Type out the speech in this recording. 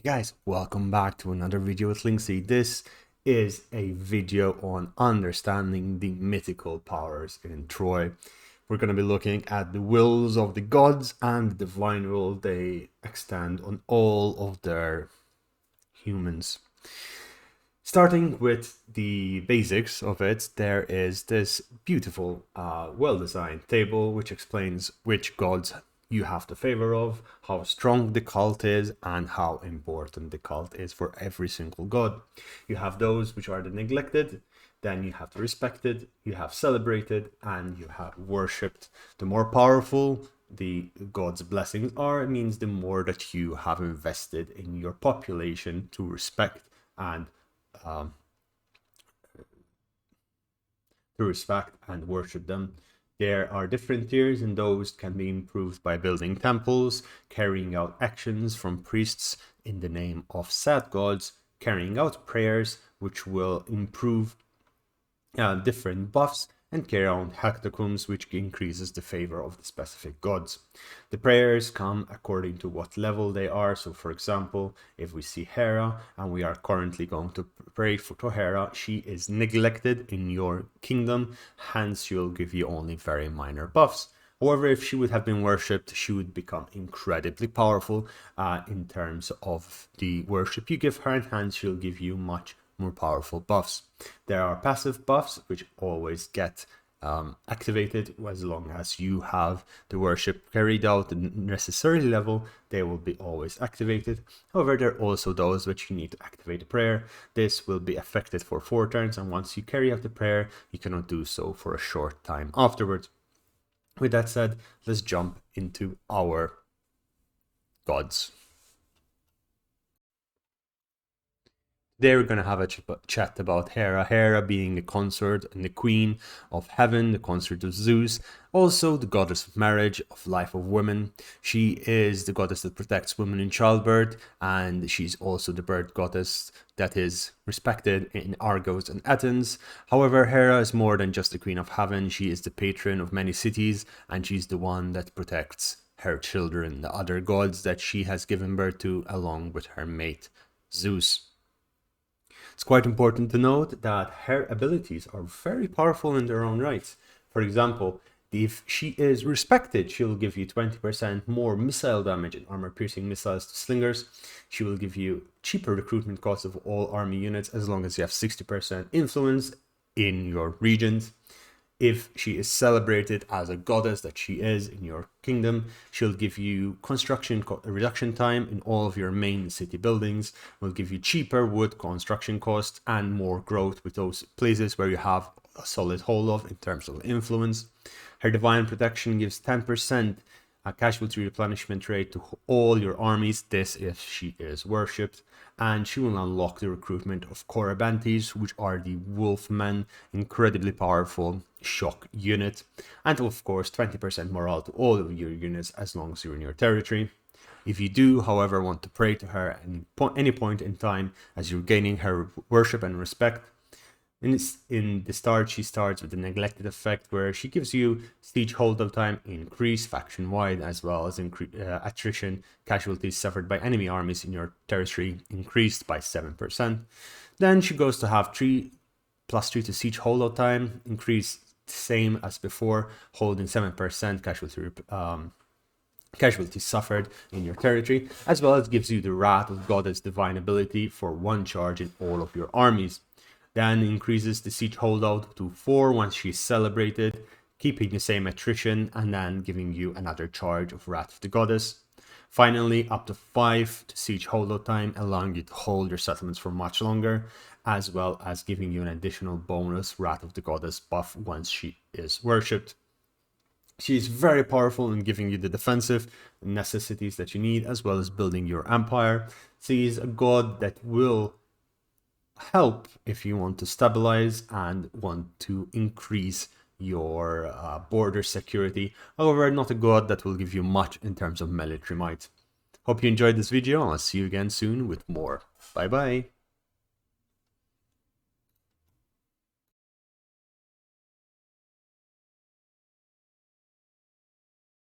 Hey guys, welcome back to another video with Linksy. This is a video on understanding the mythical powers in Troy. We're going to be looking at the wills of the gods and the divine will they extend on all of their humans. Starting with the basics of it, there is this beautiful, well-designed table which explains which gods you have the favor of, how strong the cult is, and how important the cult is for every single god. You have those which are the neglected, then you have the respected, you have celebrated, and you have worshipped. The more powerful the god's blessings are, it means the more that you have invested in your population to respect and worship them. There are different tiers, and those can be improved by building temples, carrying out actions from priests in the name of said gods, carrying out prayers which will improve different buffs, and carry out hecatombs which increases the favor of the specific gods. The prayers come according to what level they are. So for example, if we see Hera and we are currently going to pray to Hera, she is neglected in your kingdom, hence she'll give you only very minor buffs. However, if she would have been worshipped, she would become incredibly powerful in terms of the worship you give her, and hence she'll give you much more powerful buffs. There are passive buffs which always get activated as long as you have the worship carried out the necessary level. They will be always activated. However, there are also those which you need to activate a prayer. This will be affected for 4 turns, and once you carry out the prayer, you cannot do so for a short time afterwards. With that said, let's jump into our gods. Today we're going to have a chat about Hera. Hera being the consort and the queen of heaven, the consort of Zeus, also the goddess of marriage, of life of women. She is the goddess that protects women in childbirth, and she's also the birth goddess that is respected in Árgos and Athens. However, Hera is more than just the queen of heaven. She is the patron of many cities, and she's the one that protects her children, the other gods that she has given birth to, along with her mate, Zeus. It's quite important to note that her abilities are very powerful in their own rights. For example, if she is respected, she'll give you 20% more missile damage and armor-piercing missiles to slingers. She will give you cheaper recruitment costs of all army units as long as you have 60% influence in your regions. If she is celebrated as a goddess that she is in your kingdom, she'll give you construction reduction time in all of your main city buildings, will give you cheaper wood construction costs and more growth with those places where you have a solid hold of in terms of influence. Her divine protection gives 10% a casualty replenishment rate to all your armies, this if she is worshipped, and she will unlock the recruitment of Corabantes, which are the wolfmen, incredibly powerful shock unit, and of course 20% morale to all of your units as long as you're in your territory. If you do, however, want to pray to her at any point in time as you're gaining her worship and respect, in the start, she starts with the neglected effect, where she gives you siege hold-up time increase faction-wide, as well as attrition casualties suffered by enemy armies in your territory increased by 7%. Then she goes to have 3+3 to siege hold-up time, increase same as before, holding 7% casualties suffered in your territory, as well as gives you the Wrath of Goddess divine ability for 1 charge in all of your armies. Then increases the siege holdout to 4 once she's celebrated, keeping the same attrition, and then giving you another charge of Wrath of the Goddess. Finally, up to 5 to siege holdout time, allowing you to hold your settlements for much longer, as well as giving you an additional bonus Wrath of the Goddess buff once she is worshipped. She is very powerful in giving you the defensive necessities that you need, as well as building your empire. She is a god that will help if you want to stabilize and want to increase your border security. However, not a god that will give you much in terms of military might. Hope you enjoyed this video, and I'll see you again soon with more. Bye bye.